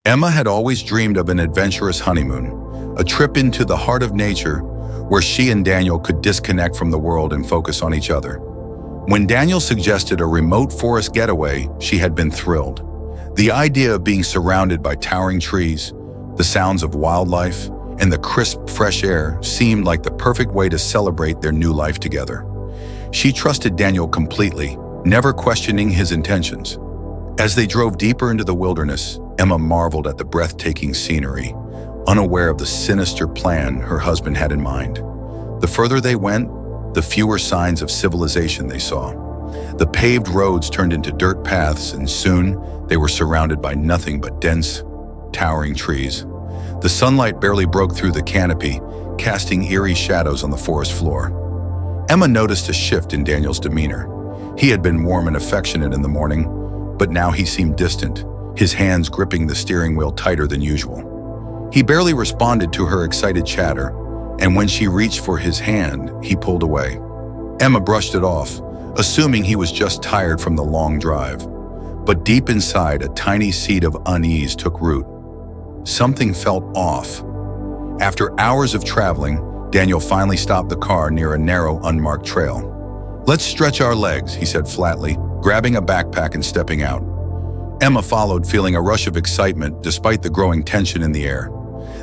Emma had always dreamed of an adventurous honeymoon, a trip into the heart of nature where she and Daniel could disconnect from the world and focus on each other. When Daniel suggested a remote forest getaway, she had been thrilled. The idea of being surrounded by towering trees, the sounds of wildlife, and the crisp, fresh air seemed like the perfect way to celebrate their new life together. She trusted Daniel completely, never questioning his intentions. As they drove deeper into the wilderness, Emma marveled at the breathtaking scenery, unaware of the sinister plan her husband had in mind. The further they went, the fewer signs of civilization they saw. The paved roads turned into dirt paths, and soon they were surrounded by nothing but dense, towering trees. The sunlight barely broke through the canopy, casting eerie shadows on the forest floor. Emma noticed a shift in Daniel's demeanor. He had been warm and affectionate in the morning, but now he seemed distant, his hands gripping the steering wheel tighter than usual. He barely responded to her excited chatter, and when she reached for his hand, he pulled away. Emma brushed it off, assuming he was just tired from the long drive. But deep inside, a tiny seed of unease took root. Something felt off. After hours of traveling, Daniel finally stopped the car near a narrow, unmarked trail. "Let's stretch our legs," he said flatly, grabbing a backpack and stepping out. Emma followed, feeling a rush of excitement despite the growing tension in the air.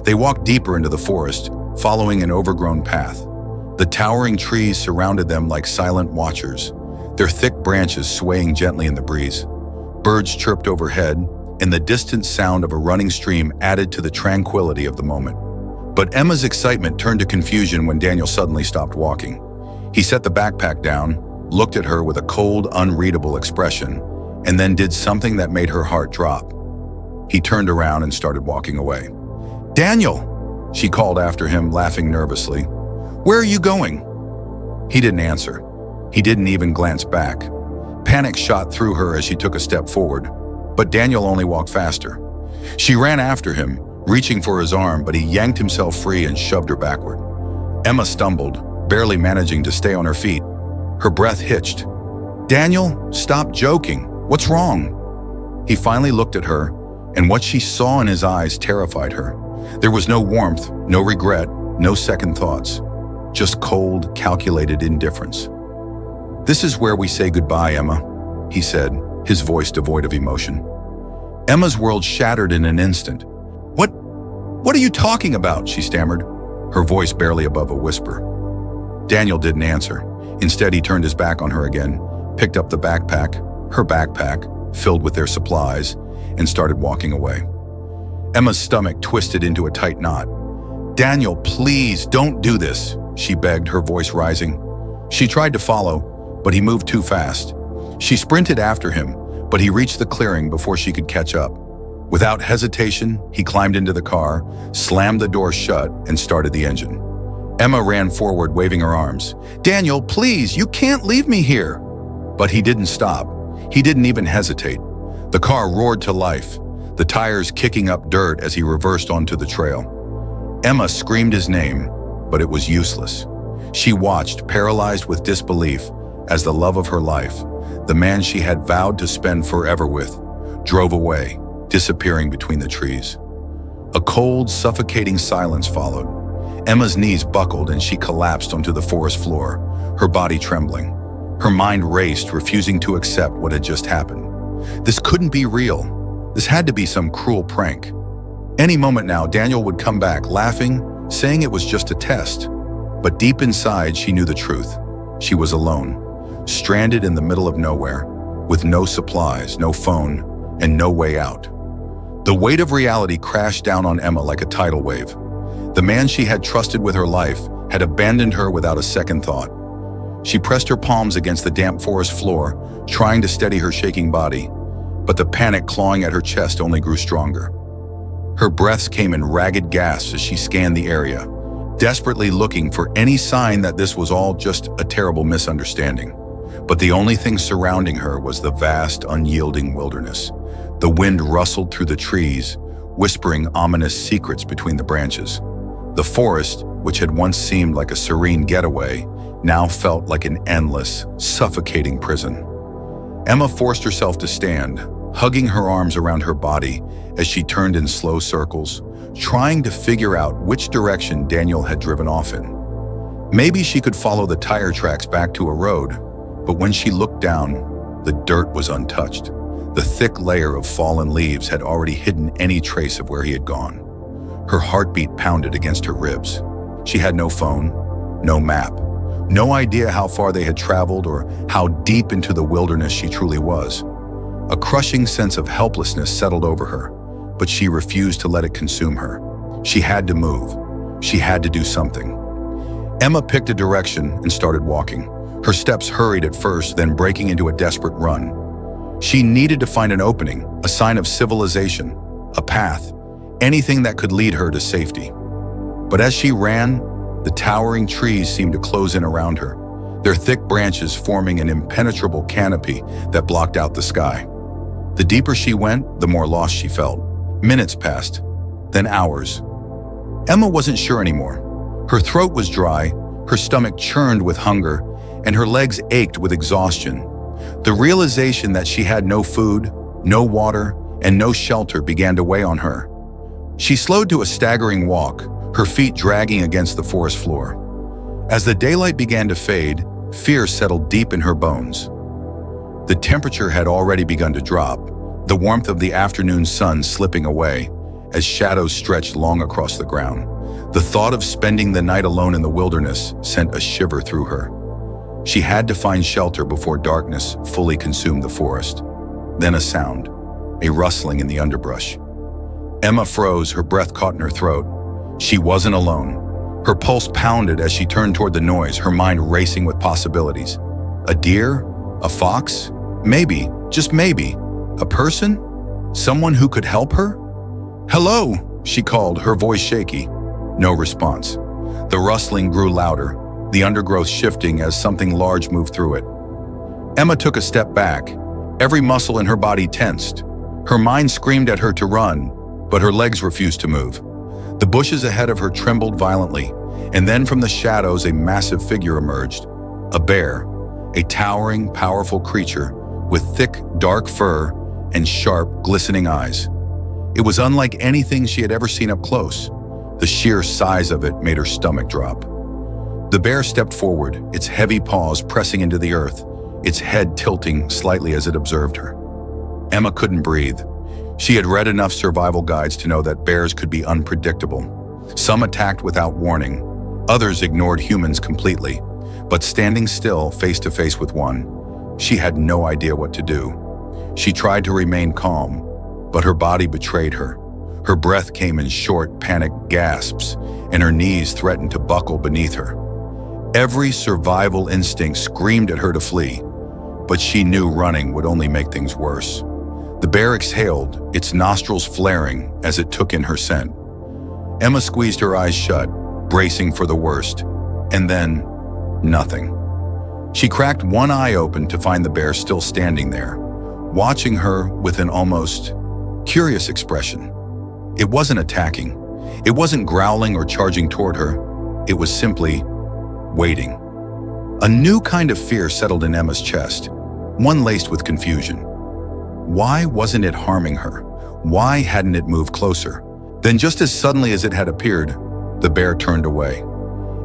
They walked deeper into the forest, following an overgrown path. The towering trees surrounded them like silent watchers, their thick branches swaying gently in the breeze. Birds chirped overhead, and the distant sound of a running stream added to the tranquility of the moment. But Emma's excitement turned to confusion when Daniel suddenly stopped walking. He set the backpack down, looked at her with a cold, unreadable expression, and then did something that made her heart drop. He turned around and started walking away. "Daniel!" she called after him, laughing nervously. "Where are you going?" He didn't answer. He didn't even glance back. Panic shot through her as she took a step forward, but Daniel only walked faster. She ran after him, reaching for his arm, but he yanked himself free and shoved her backward. Emma stumbled, barely managing to stay on her feet. Her breath hitched. "Daniel, stop joking. What's wrong?" He finally looked at her, and what she saw in his eyes terrified her. There was no warmth, no regret, no second thoughts. Just cold, calculated indifference. "This is where we say goodbye, Emma," he said, his voice devoid of emotion. Emma's world shattered in an instant. What are you talking about?" she stammered, her voice barely above a whisper. Daniel didn't answer. Instead, he turned his back on her again, picked up the backpack, her backpack, filled with their supplies, and started walking away. Emma's stomach twisted into a tight knot. "Daniel, please, don't do this," she begged, her voice rising. She tried to follow, but he moved too fast. She sprinted after him, but he reached the clearing before she could catch up. Without hesitation, he climbed into the car, slammed the door shut, and started the engine. Emma ran forward, waving her arms. "Daniel, please, you can't leave me here." But he didn't stop. He didn't even hesitate. The car roared to life, the tires kicking up dirt as he reversed onto the trail. Emma screamed his name, but it was useless. She watched, paralyzed with disbelief, as the love of her life, the man she had vowed to spend forever with, drove away, disappearing between the trees. A cold, suffocating silence followed. Emma's knees buckled and she collapsed onto the forest floor, her body trembling. Her mind raced, refusing to accept what had just happened. This couldn't be real. This had to be some cruel prank. Any moment now, Daniel would come back, laughing, saying it was just a test. But deep inside, she knew the truth. She was alone, stranded in the middle of nowhere, with no supplies, no phone, and no way out. The weight of reality crashed down on Emma like a tidal wave. The man she had trusted with her life had abandoned her without a second thought. She pressed her palms against the damp forest floor, trying to steady her shaking body, but the panic clawing at her chest only grew stronger. Her breaths came in ragged gasps as she scanned the area, desperately looking for any sign that this was all just a terrible misunderstanding. But the only thing surrounding her was the vast, unyielding wilderness. The wind rustled through the trees, whispering ominous secrets between the branches. The forest, which had once seemed like a serene getaway, now felt like an endless, suffocating prison. Emma forced herself to stand, hugging her arms around her body as she turned in slow circles, trying to figure out which direction Daniel had driven off in. Maybe she could follow the tire tracks back to a road, but when she looked down, the dirt was untouched. The thick layer of fallen leaves had already hidden any trace of where he had gone. Her heartbeat pounded against her ribs. She had no phone, no map, no idea how far they had traveled or how deep into the wilderness she truly was. A crushing sense of helplessness settled over her, but she refused to let it consume her. She had to move. She had to do something. Emma picked a direction and started walking. Her steps hurried at first, then breaking into a desperate run. She needed to find an opening, a sign of civilization, a path, anything that could lead her to safety. But as she ran, the towering trees seemed to close in around her, their thick branches forming an impenetrable canopy that blocked out the sky. The deeper she went, the more lost she felt. Minutes passed, then hours. Emma wasn't sure anymore. Her throat was dry, her stomach churned with hunger, and her legs ached with exhaustion. The realization that she had no food, no water, and no shelter began to weigh on her. She slowed to a staggering walk, her feet dragging against the forest floor. As the daylight began to fade, fear settled deep in her bones. The temperature had already begun to drop, the warmth of the afternoon sun slipping away as shadows stretched long across the ground. The thought of spending the night alone in the wilderness sent a shiver through her. She had to find shelter before darkness fully consumed the forest. Then a sound, a rustling in the underbrush. Emma froze, her breath caught in her throat. She wasn't alone. Her pulse pounded as she turned toward the noise, her mind racing with possibilities. A deer? A fox? Maybe, just maybe, a person? Someone who could help her? "Hello," she called, her voice shaky. No response. The rustling grew louder, the undergrowth shifting as something large moved through it. Emma took a step back, every muscle in her body tensed. Her mind screamed at her to run, but her legs refused to move. The bushes ahead of her trembled violently, and then from the shadows a massive figure emerged. A bear, a towering, powerful creature with thick, dark fur and sharp, glistening eyes. It was unlike anything she had ever seen up close. The sheer size of it made her stomach drop. The bear stepped forward, its heavy paws pressing into the earth, its head tilting slightly as it observed her. Emma couldn't breathe. She had read enough survival guides to know that bears could be unpredictable. Some attacked without warning, others ignored humans completely. But standing still, face to face with one, she had no idea what to do. She tried to remain calm, but her body betrayed her. Her breath came in short, panicked gasps, and her knees threatened to buckle beneath her. Every survival instinct screamed at her to flee, but she knew running would only make things worse. The bear exhaled, its nostrils flaring as it took in her scent. Emma squeezed her eyes shut, bracing for the worst, and then nothing. She cracked one eye open to find the bear still standing there, watching her with an almost curious expression. It wasn't attacking. It wasn't growling or charging toward her. It was simply waiting. A new kind of fear settled in Emma's chest, one laced with confusion. Why wasn't it harming her? Why hadn't it moved closer? Then just as suddenly as it had appeared, the bear turned away.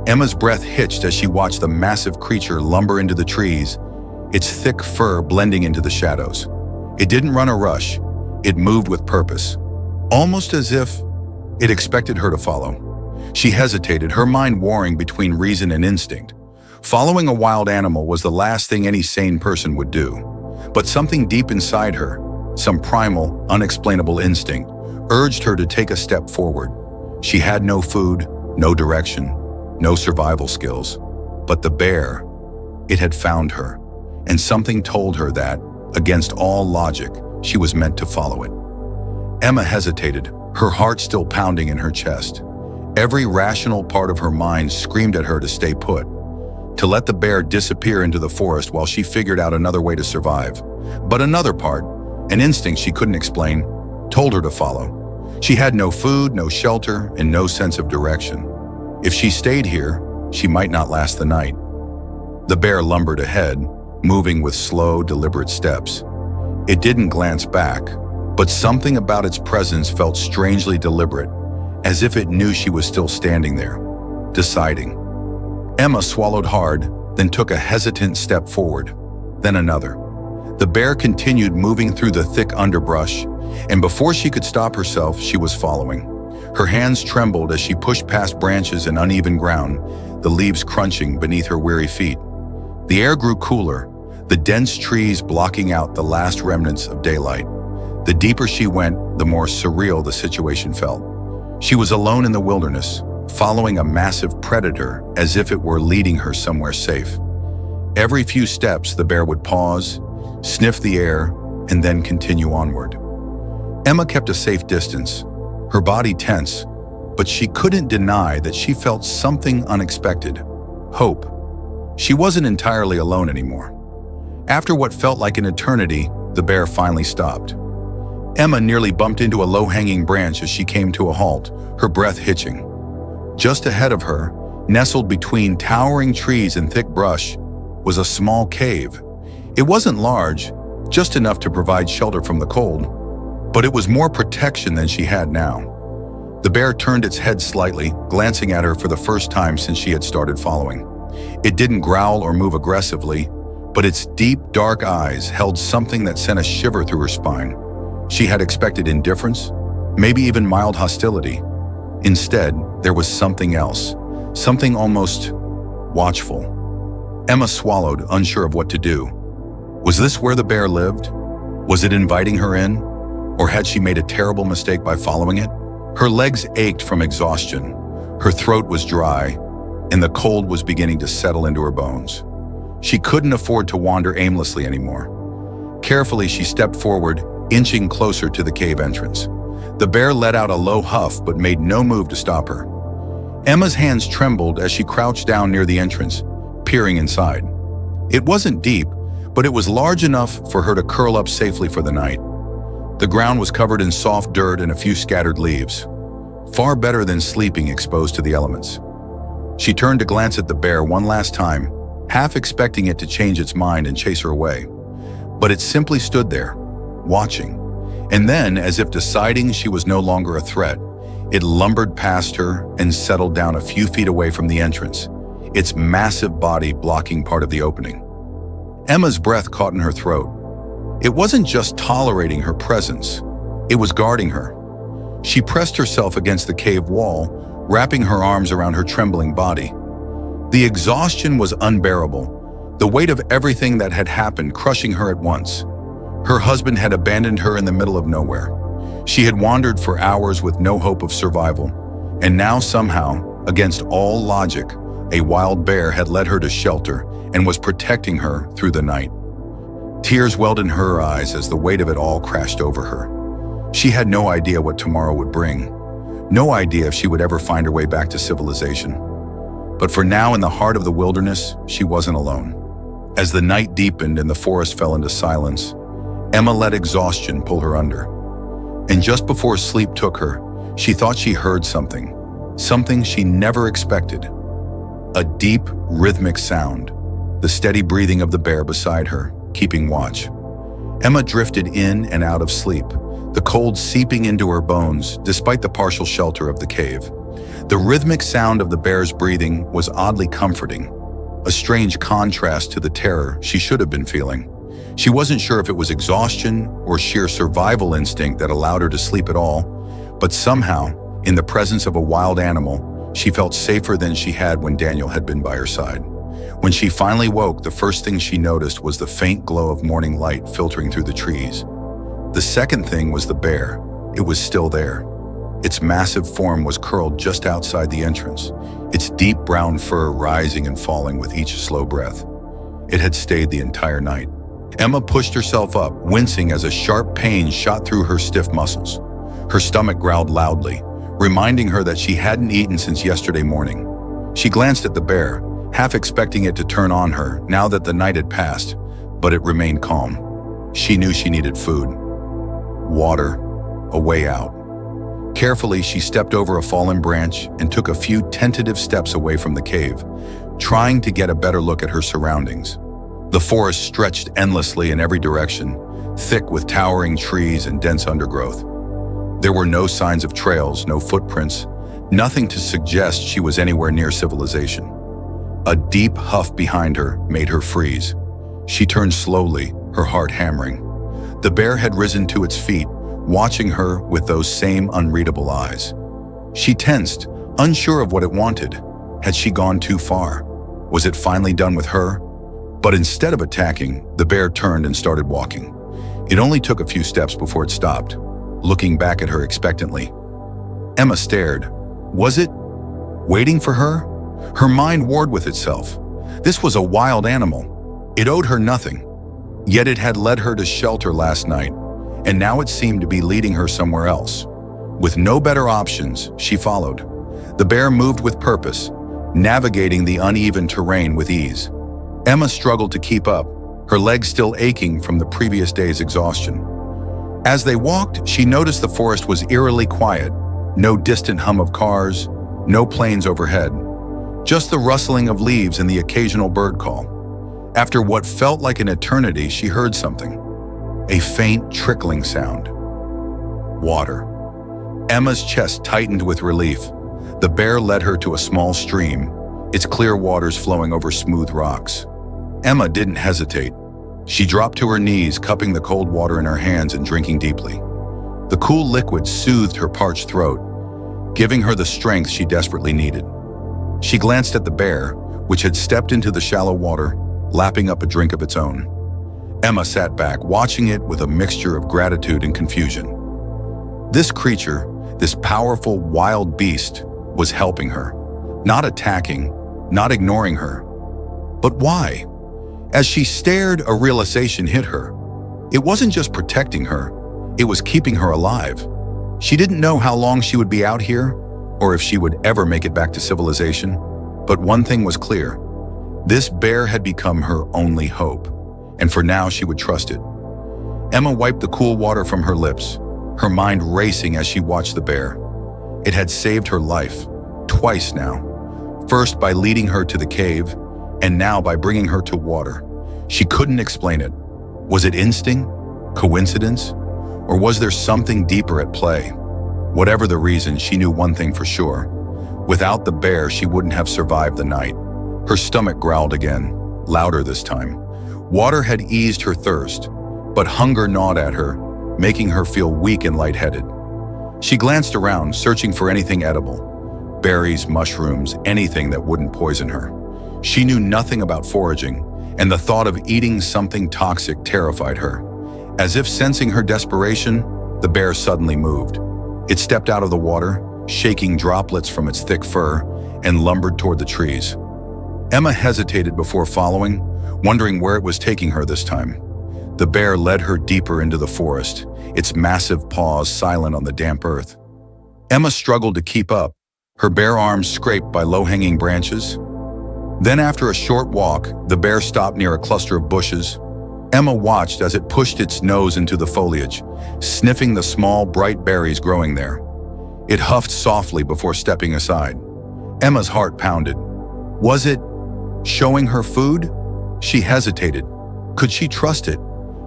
Emma's breath hitched as she watched the massive creature lumber into the trees, its thick fur blending into the shadows. It didn't run or rush. It moved with purpose, almost as if it expected her to follow. She hesitated, her mind warring between reason and instinct. Following a wild animal was the last thing any sane person would do. But something deep inside her, some primal, unexplainable instinct, urged her to take a step forward. She had no food, no direction, no survival skills. But the bear, it had found her, and something told her that, against all logic, she was meant to follow it. Emma hesitated, her heart still pounding in her chest. Every rational part of her mind screamed at her to stay put, to let the bear disappear into the forest while she figured out another way to survive. But another part, an instinct she couldn't explain, told her to follow. She had no food, no shelter, and no sense of direction. If she stayed here, she might not last the night. The bear lumbered ahead, moving with slow, deliberate steps. It didn't glance back, but something about its presence felt strangely deliberate, as if it knew she was still standing there, deciding. Emma swallowed hard, then took a hesitant step forward, then another. The bear continued moving through the thick underbrush, and before she could stop herself, she was following. Her hands trembled as she pushed past branches and uneven ground, the leaves crunching beneath her weary feet. The air grew cooler, the dense trees blocking out the last remnants of daylight. The deeper she went, the more surreal the situation felt. She was alone in the wilderness, following a massive predator as if it were leading her somewhere safe. Every few steps, the bear would pause, sniff the air, and then continue onward. Emma kept a safe distance, her body tense, but she couldn't deny that she felt something unexpected: hope. She wasn't entirely alone anymore. After what felt like an eternity, the bear finally stopped. Emma nearly bumped into a low-hanging branch as she came to a halt, her breath hitching. Just ahead of her, nestled between towering trees and thick brush, was a small cave. It wasn't large, just enough to provide shelter from the cold, but it was more protection than she had now. The bear turned its head slightly, glancing at her for the first time since she had started following. It didn't growl or move aggressively, but its deep, dark eyes held something that sent a shiver through her spine. She had expected indifference, maybe even mild hostility. Instead, there was something else, something almost watchful. Emma swallowed, unsure of what to do. Was this where the bear lived? Was it inviting her in? Or had she made a terrible mistake by following it? Her legs ached from exhaustion, her throat was dry, and the cold was beginning to settle into her bones. She couldn't afford to wander aimlessly anymore. Carefully, she stepped forward, inching closer to the cave entrance. The bear let out a low huff but made no move to stop her. Emma's hands trembled as she crouched down near the entrance, peering inside. It wasn't deep, but it was large enough for her to curl up safely for the night. The ground was covered in soft dirt and a few scattered leaves, far better than sleeping exposed to the elements. She turned to glance at the bear one last time, half expecting it to change its mind and chase her away. But it simply stood there, watching. And then, as if deciding she was no longer a threat, it lumbered past her and settled down a few feet away from the entrance, its massive body blocking part of the opening. Emma's breath caught in her throat. It wasn't just tolerating her presence, it was guarding her. She pressed herself against the cave wall, wrapping her arms around her trembling body. The exhaustion was unbearable, the weight of everything that had happened crushing her at once. Her husband had abandoned her in the middle of nowhere. She had wandered for hours with no hope of survival, and now somehow, against all logic, a wild bear had led her to shelter and was protecting her through the night. Tears welled in her eyes as the weight of it all crashed over her. She had no idea what tomorrow would bring, no idea if she would ever find her way back to civilization. But for now, in the heart of the wilderness, she wasn't alone. As the night deepened and the forest fell into silence, Emma let exhaustion pull her under. And just before sleep took her, she thought she heard something she never expected. A deep, rhythmic sound, the steady breathing of the bear beside her, keeping watch. Emma drifted in and out of sleep, the cold seeping into her bones despite the partial shelter of the cave. The rhythmic sound of the bear's breathing was oddly comforting, a strange contrast to the terror she should have been feeling. She wasn't sure if it was exhaustion or sheer survival instinct that allowed her to sleep at all, but somehow, in the presence of a wild animal, she felt safer than she had when Daniel had been by her side. When she finally woke, the first thing she noticed was the faint glow of morning light filtering through the trees. The second thing was the bear. It was still there. Its massive form was curled just outside the entrance, its deep brown fur rising and falling with each slow breath. It had stayed the entire night. Emma pushed herself up, wincing as a sharp pain shot through her stiff muscles. Her stomach growled loudly, reminding her that she hadn't eaten since yesterday morning. She glanced at the bear, half expecting it to turn on her now that the night had passed, but it remained calm. She knew she needed food, water, a way out. Carefully, she stepped over a fallen branch and took a few tentative steps away from the cave, trying to get a better look at her surroundings. The forest stretched endlessly in every direction, thick with towering trees and dense undergrowth. There were no signs of trails, no footprints, nothing to suggest she was anywhere near civilization. A deep huff behind her made her freeze. She turned slowly, her heart hammering. The bear had risen to its feet, watching her with those same unreadable eyes. She tensed, unsure of what it wanted. Had she gone too far? Was it finally done with her? But instead of attacking, the bear turned and started walking. It only took a few steps before it stopped, looking back at her expectantly. Emma stared. Was it waiting for her? Her mind warred with itself. This was a wild animal. It owed her nothing. Yet it had led her to shelter last night, and now it seemed to be leading her somewhere else. With no better options, she followed. The bear moved with purpose, navigating the uneven terrain with ease. Emma struggled to keep up, her legs still aching from the previous day's exhaustion. As they walked, she noticed the forest was eerily quiet. No distant hum of cars, no planes overhead. Just the rustling of leaves and the occasional bird call. After what felt like an eternity, she heard something. A faint trickling sound. Water. Emma's chest tightened with relief. The bear led her to a small stream, its clear waters flowing over smooth rocks. Emma didn't hesitate. She dropped to her knees, cupping the cold water in her hands and drinking deeply. The cool liquid soothed her parched throat, giving her the strength she desperately needed. She glanced at the bear, which had stepped into the shallow water, lapping up a drink of its own. Emma sat back, watching it with a mixture of gratitude and confusion. This creature, this powerful wild beast, was helping her, not attacking, not ignoring her. But why? As she stared, a realization hit her. It wasn't just protecting her, it was keeping her alive. She didn't know how long she would be out here, or if she would ever make it back to civilization. But one thing was clear. This bear had become her only hope, and for now she would trust it. Emma wiped the cool water from her lips, her mind racing as she watched the bear. It had saved her life, twice now. First by leading her to the cave, and now by bringing her to water. She couldn't explain it. Was it instinct? Coincidence? Or was there something deeper at play? Whatever the reason, she knew one thing for sure. Without the bear, she wouldn't have survived the night. Her stomach growled again, louder this time. Water had eased her thirst, but hunger gnawed at her, making her feel weak and lightheaded. She glanced around, searching for anything edible. Berries, mushrooms, anything that wouldn't poison her. She knew nothing about foraging, and the thought of eating something toxic terrified her. As if sensing her desperation, the bear suddenly moved. It stepped out of the water, shaking droplets from its thick fur, and lumbered toward the trees. Emma hesitated before following, wondering where it was taking her this time. The bear led her deeper into the forest, its massive paws silent on the damp earth. Emma struggled to keep up, her bare arms scraped by low-hanging branches. Then after a short walk, the bear stopped near a cluster of bushes. Emma watched as it pushed its nose into the foliage, sniffing the small, bright berries growing there. It huffed softly before stepping aside. Emma's heart pounded. Was it showing her food? She hesitated. Could she trust it?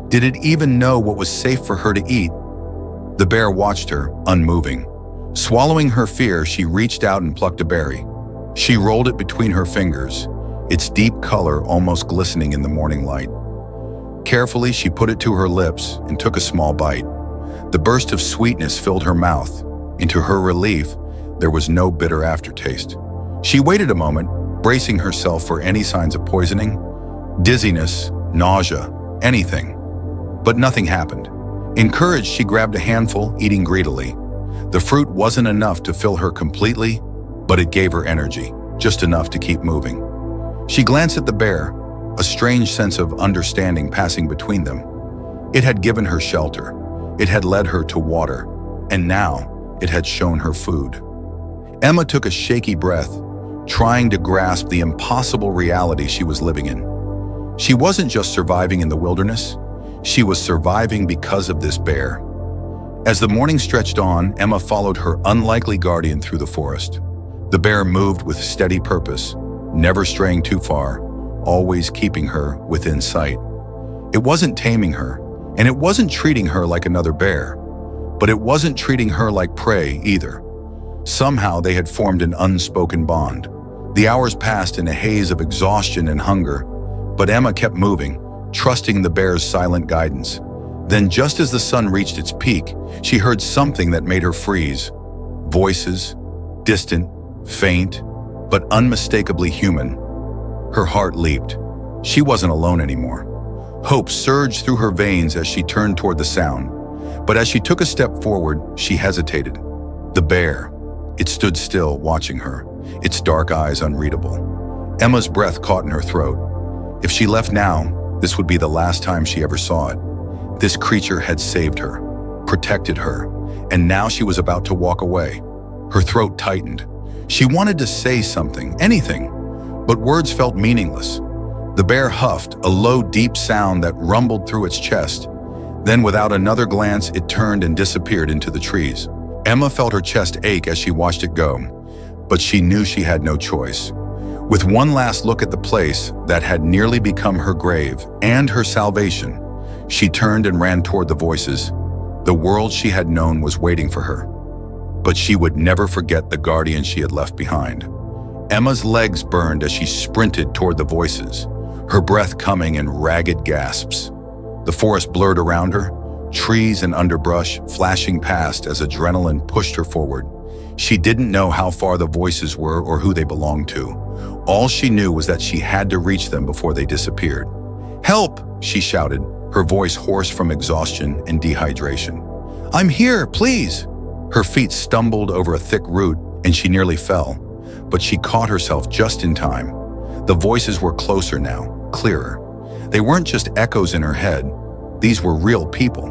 Did it even know what was safe for her to eat? The bear watched her, unmoving. Swallowing her fear, she reached out and plucked a berry. She rolled it between her fingers, its deep color almost glistening in the morning light. Carefully, she put it to her lips and took a small bite. The burst of sweetness filled her mouth, and to her relief, there was no bitter aftertaste. She waited a moment, bracing herself for any signs of poisoning, dizziness, nausea, anything. But nothing happened. Encouraged, she grabbed a handful, eating greedily. The fruit wasn't enough to fill her completely, but it gave her energy, just enough to keep moving. She glanced at the bear, a strange sense of understanding passing between them. It had given her shelter, it had led her to water, and now it had shown her food. Emma took a shaky breath, trying to grasp the impossible reality she was living in. She wasn't just surviving in the wilderness, she was surviving because of this bear. As the morning stretched on, Emma followed her unlikely guardian through the forest. The bear moved with steady purpose, never straying too far, always keeping her within sight. It wasn't taming her, And it wasn't treating her like another bear, but it wasn't treating her like prey either. Somehow they had formed an unspoken bond. The hours passed in a haze of exhaustion and hunger, but Emma kept moving, trusting the bear's silent guidance. Then, just as the sun reached its peak, she heard something that made her freeze. Voices, distant, faint, but unmistakably human. Her heart leaped. She wasn't alone anymore. Hope surged through her veins as she turned toward the sound. But as she took a step forward, she hesitated. The bear. It stood still, watching her, its dark eyes unreadable. Emma's breath caught in her throat. If she left now, this would be the last time she ever saw it. This creature had saved her, protected her, and now she was about to walk away. Her throat tightened. She wanted to say something, anything, but words felt meaningless. The bear huffed, a low, deep sound that rumbled through its chest. Then, without another glance, it turned and disappeared into the trees. Emma felt her chest ache as she watched it go, but she knew she had no choice. With one last look at the place that had nearly become her grave and her salvation, she turned and ran toward the voices. The world she had known was waiting for her, but she would never forget the guardian she had left behind. Emma's legs burned as she sprinted toward the voices, her breath coming in ragged gasps. The forest blurred around her, trees and underbrush flashing past as adrenaline pushed her forward. She didn't know how far the voices were or who they belonged to. All she knew was that she had to reach them before they disappeared. "Help!" she shouted, her voice hoarse from exhaustion and dehydration. "I'm here, please!" Her feet stumbled over a thick root and she nearly fell, but she caught herself just in time. The voices were closer now, clearer. They weren't just echoes in her head. These were real people.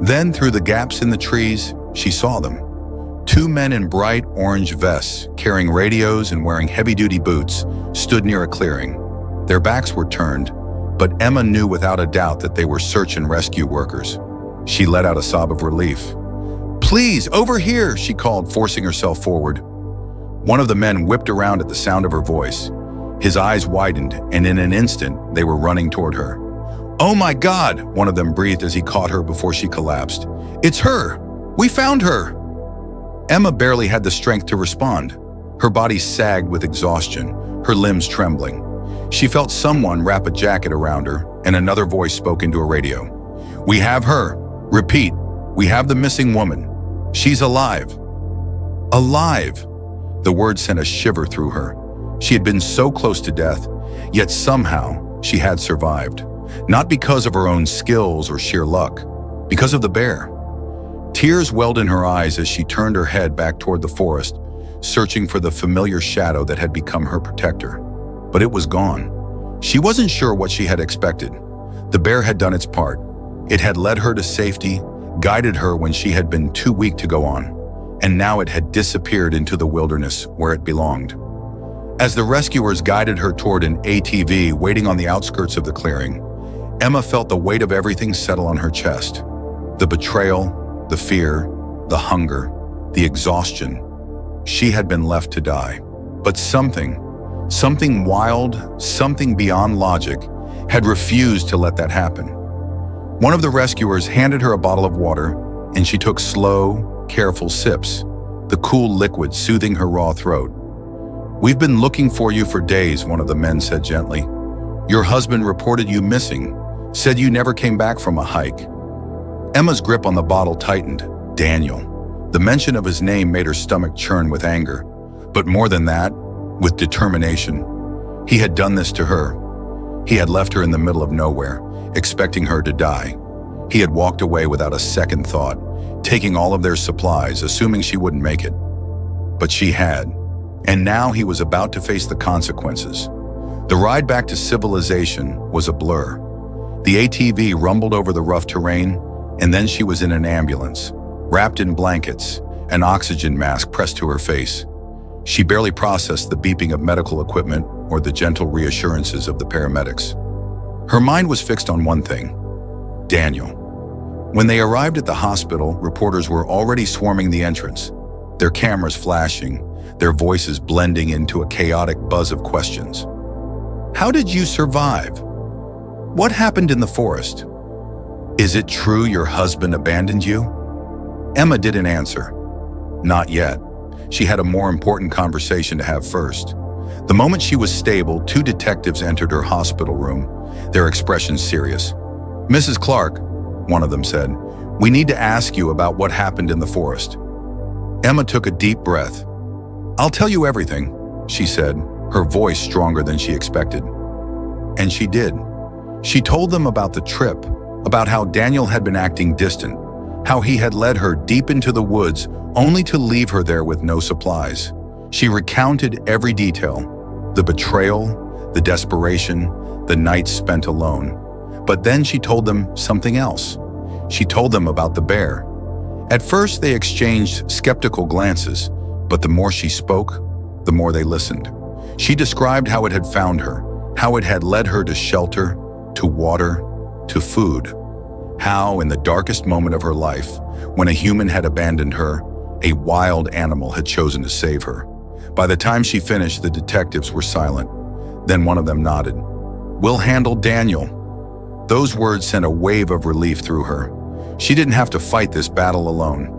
Then, through the gaps in the trees, she saw them. Two men in bright orange vests, carrying radios and wearing heavy-duty boots, stood near a clearing. Their backs were turned, but Emma knew without a doubt that they were search and rescue workers. She let out a sob of relief. "Please, over here," she called, forcing herself forward. One of the men whipped around at the sound of her voice. His eyes widened, and in an instant, they were running toward her. "Oh my God," one of them breathed as he caught her before she collapsed. "It's her! We found her!" Emma barely had the strength to respond. Her body sagged with exhaustion, her limbs trembling. She felt someone wrap a jacket around her, and another voice spoke into a radio. "We have her. Repeat, we have the missing woman. She's alive." Alive! The word sent a shiver through her. She had been so close to death, yet somehow she had survived. Not because of her own skills or sheer luck, because of the bear. Tears welled in her eyes as she turned her head back toward the forest, searching for the familiar shadow that had become her protector. But it was gone. She wasn't sure what she had expected. The bear had done its part. It had led her to safety, guided her when she had been too weak to go on, and now it had disappeared into the wilderness where it belonged. As the rescuers guided her toward an ATV waiting on the outskirts of the clearing, Emma felt the weight of everything settle on her chest. The betrayal, the fear, the hunger, the exhaustion. She had been left to die. But something wild, something beyond logic, had refused to let that happen. One of the rescuers handed her a bottle of water, and she took slow, careful sips, the cool liquid soothing her raw throat. "We've been looking for you for days," one of the men said gently. "Your husband reported you missing, said you never came back from a hike." Emma's grip on the bottle tightened. Daniel. The mention of his name made her stomach churn with anger. But more than that, with determination. He had done this to her. He had left her in the middle of nowhere, expecting her to die. He had walked away without a second thought, taking all of their supplies, assuming she wouldn't make it. But she had. And now he was about to face the consequences. The ride back to civilization was a blur. The ATV rumbled over the rough terrain, and then she was in an ambulance, wrapped in blankets, an oxygen mask pressed to her face. She barely processed the beeping of medical equipment or the gentle reassurances of the paramedics. Her mind was fixed on one thing: Daniel. When they arrived at the hospital, reporters were already swarming the entrance, their cameras flashing, their voices blending into a chaotic buzz of questions. "How did you survive? What happened in the forest? Is it true your husband abandoned you? Emma didn't answer. Not yet. She had a more important conversation to have first. The moment she was stable, two detectives entered her hospital room, their expressions serious. "Mrs. Clark," one of them said, "we need to ask you about what happened in the forest." Emma took a deep breath. "I'll tell you everything," she said, her voice stronger than she expected. And she did. She told them about the trip, about how Daniel had been acting distant, how he had led her deep into the woods only to leave her there with no supplies. She recounted every detail, the betrayal, the desperation, the nights spent alone. But then she told them something else. She told them about the bear. At first, they exchanged skeptical glances, but the more she spoke, the more they listened. She described how it had found her, how it had led her to shelter, to water, to food. How, in the darkest moment of her life, when a human had abandoned her, a wild animal had chosen to save her. By the time she finished, the detectives were silent. Then one of them nodded. "We'll handle Daniel." Those words sent a wave of relief through her. She didn't have to fight this battle alone.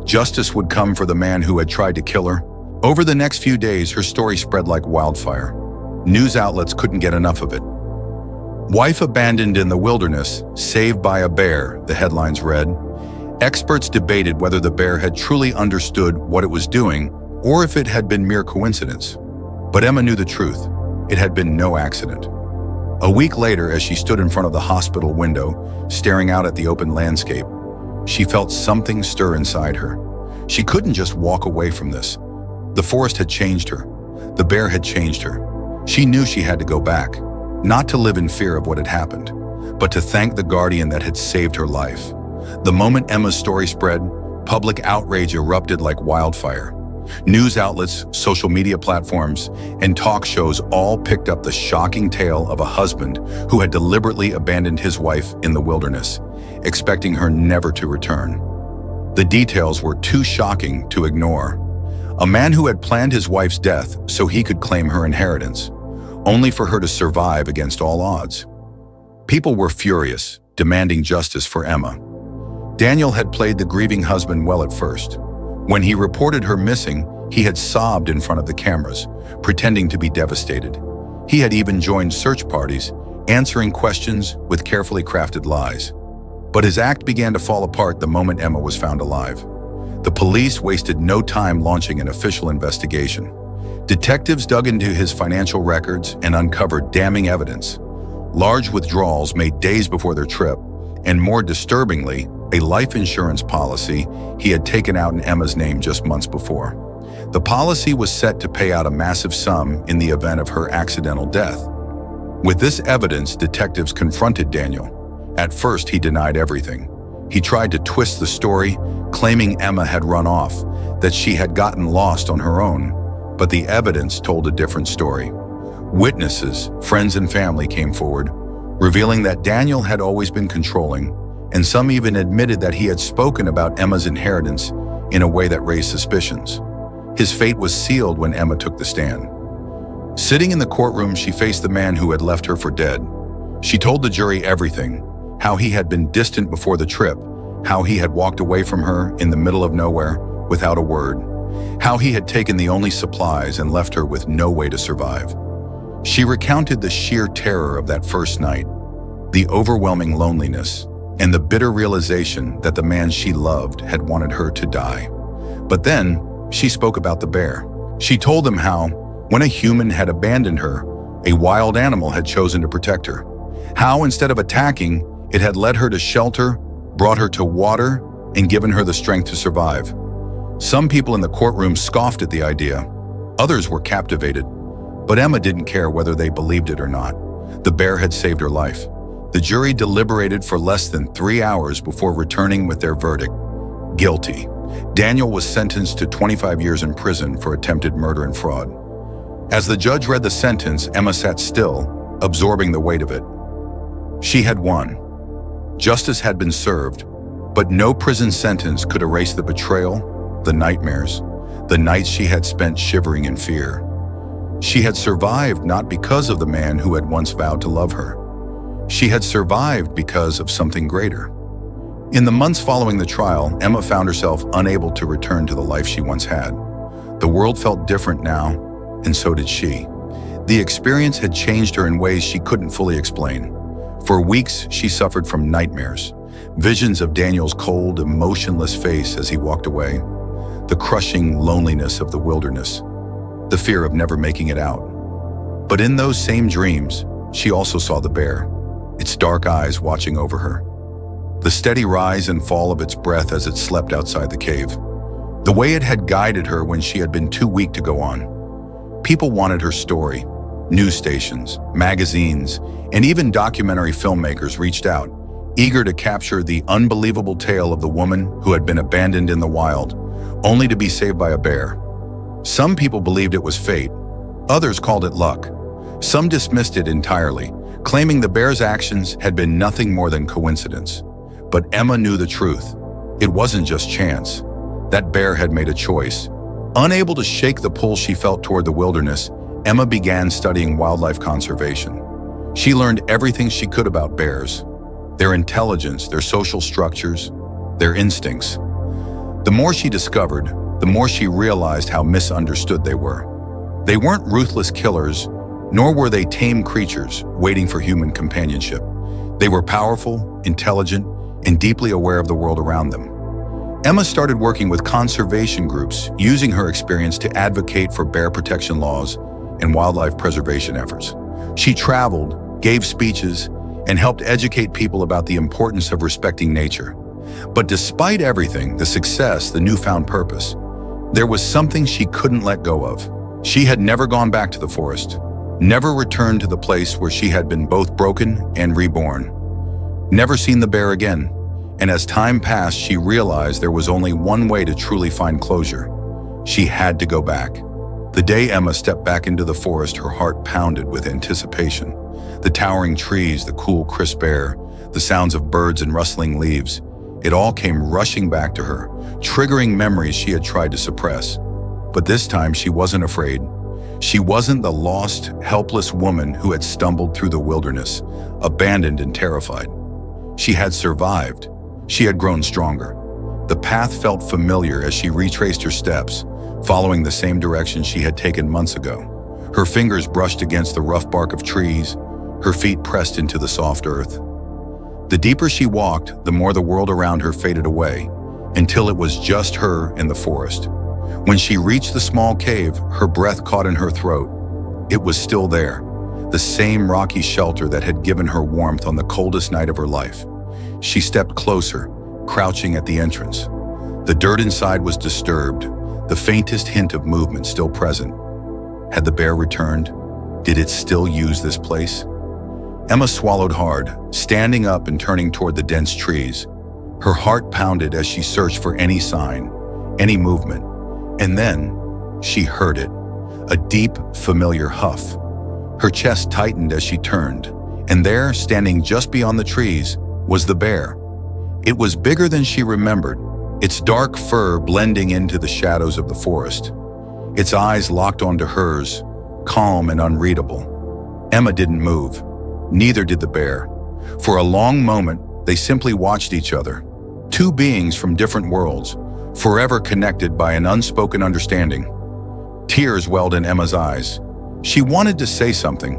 Justice would come for the man who had tried to kill her. Over the next few days, her story spread like wildfire. News outlets couldn't get enough of it. "Wife abandoned in the wilderness, saved by a bear," the headlines read. Experts debated whether the bear had truly understood what it was doing or if it had been mere coincidence. But Emma knew the truth. It had been no accident. A week later, as she stood in front of the hospital window, staring out at the open landscape, she felt something stir inside her. She couldn't just walk away from this. The forest had changed her. The bear had changed her. She knew she had to go back, not to live in fear of what had happened, but to thank the guardian that had saved her life. The moment Emma's story spread, public outrage erupted like wildfire. News outlets, social media platforms, and talk shows all picked up the shocking tale of a husband who had deliberately abandoned his wife in the wilderness, expecting her never to return. The details were too shocking to ignore. A man who had planned his wife's death so he could claim her inheritance, only for her to survive against all odds. People were furious, demanding justice for Emma. Daniel had played the grieving husband well at first. When he reported her missing, he had sobbed in front of the cameras, pretending to be devastated. He had even joined search parties, answering questions with carefully crafted lies. But his act began to fall apart the moment Emma was found alive. The police wasted no time launching an official investigation. Detectives dug into his financial records and uncovered damning evidence. Large withdrawals made days before their trip, and more disturbingly, a life insurance policy he had taken out in Emma's name just months before. The policy was set to pay out a massive sum in the event of her accidental death. With this evidence, detectives confronted Daniel. At first, he denied everything. He tried to twist the story, claiming Emma had run off, that she had gotten lost on her own. But the evidence told a different story. Witnesses, friends and family came forward, revealing that Daniel had always been controlling, and some even admitted that he had spoken about Emma's inheritance in a way that raised suspicions. His fate was sealed when Emma took the stand. Sitting in the courtroom, she faced the man who had left her for dead. She told the jury everything, how he had been distant before the trip, how he had walked away from her in the middle of nowhere without a word, how he had taken the only supplies and left her with no way to survive. She recounted the sheer terror of that first night, the overwhelming loneliness, and the bitter realization that the man she loved had wanted her to die. But then, she spoke about the bear. She told them how, when a human had abandoned her, a wild animal had chosen to protect her. How, instead of attacking, it had led her to shelter, brought her to water, and given her the strength to survive. Some people in the courtroom scoffed at the idea. Others were captivated. But Emma didn't care whether they believed it or not. The bear had saved her life. The jury deliberated for less than 3 hours before returning with their verdict: guilty. Daniel was sentenced to 25 years in prison for attempted murder and fraud. As the judge read the sentence, Emma sat still, absorbing the weight of it. She had won. Justice had been served, but no prison sentence could erase the betrayal, the nightmares, the nights she had spent shivering in fear. She had survived not because of the man who had once vowed to love her. She had survived because of something greater. In the months following the trial, Emma found herself unable to return to the life she once had. The world felt different now, and so did she. The experience had changed her in ways she couldn't fully explain. For weeks, she suffered from nightmares, visions of Daniel's cold, emotionless face as he walked away, the crushing loneliness of the wilderness, the fear of never making it out. But in those same dreams, she also saw the bear, its dark eyes watching over her, the steady rise and fall of its breath as it slept outside the cave, the way it had guided her when she had been too weak to go on. People wanted her story. News stations, magazines, and even documentary filmmakers reached out, eager to capture the unbelievable tale of the woman who had been abandoned in the wild, only to be saved by a bear. Some people believed it was fate. Others called it luck. Some dismissed it entirely, claiming the bear's actions had been nothing more than coincidence. But Emma knew the truth. It wasn't just chance. That bear had made a choice. Unable to shake the pull she felt toward the wilderness, Emma began studying wildlife conservation. She learned everything she could about bears, their intelligence, their social structures, their instincts. The more she discovered, the more she realized how misunderstood they were. They weren't ruthless killers, nor were they tame creatures waiting for human companionship. They were powerful, intelligent, and deeply aware of the world around them. Emma started working with conservation groups, using her experience to advocate for bear protection laws and wildlife preservation efforts. She traveled, gave speeches, and helped educate people about the importance of respecting nature. But despite everything, the success, the newfound purpose, there was something she couldn't let go of. She had never gone back to the forest, never returned to the place where she had been both broken and reborn, never seen the bear again. And as time passed, she realized there was only one way to truly find closure. She had to go back. The day Emma stepped back into the forest, her heart pounded with anticipation. The towering trees, the cool, crisp air, the sounds of birds and rustling leaves, it all came rushing back to her, triggering memories she had tried to suppress. But this time she wasn't afraid. She wasn't the lost, helpless woman who had stumbled through the wilderness, abandoned and terrified. She had survived. She had grown stronger. The path felt familiar as she retraced her steps, following the same direction she had taken months ago. Her fingers brushed against the rough bark of trees, her feet pressed into the soft earth. The deeper she walked, the more the world around her faded away, until it was just her in the forest. When she reached the small cave, her breath caught in her throat. It was still there, the same rocky shelter that had given her warmth on the coldest night of her life. She stepped closer, crouching at the entrance. The dirt inside was disturbed, the faintest hint of movement still present. Had the bear returned? Did it still use this place? Emma swallowed hard, standing up and turning toward the dense trees. Her heart pounded as she searched for any sign, any movement. And then, she heard it, a deep, familiar huff. Her chest tightened as she turned, and there, standing just beyond the trees, was the bear. It was bigger than she remembered, its dark fur blending into the shadows of the forest. Its eyes locked onto hers, calm and unreadable. Emma didn't move. Neither did the bear. For a long moment, they simply watched each other. Two beings from different worlds, forever connected by an unspoken understanding. Tears welled in Emma's eyes. She wanted to say something,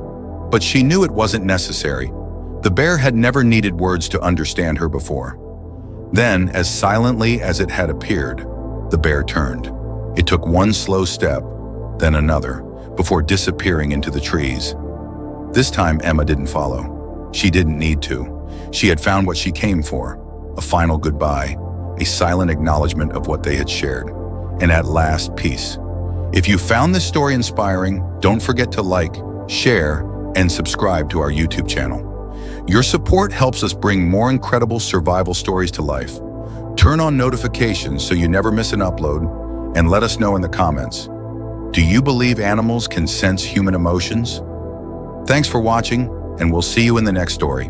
but she knew it wasn't necessary. The bear had never needed words to understand her before. Then, as silently as it had appeared, the bear turned. It took one slow step, then another, before disappearing into the trees. This time, Emma didn't follow. She didn't need to. She had found what she came for, a final goodbye, a silent acknowledgement of what they had shared, and at last, peace. If you found this story inspiring, don't forget to like, share, and subscribe to our YouTube channel. Your support helps us bring more incredible survival stories to life. Turn on notifications so you never miss an upload, and let us know in the comments. Do you believe animals can sense human emotions? Thanks for watching, and we'll see you in the next story.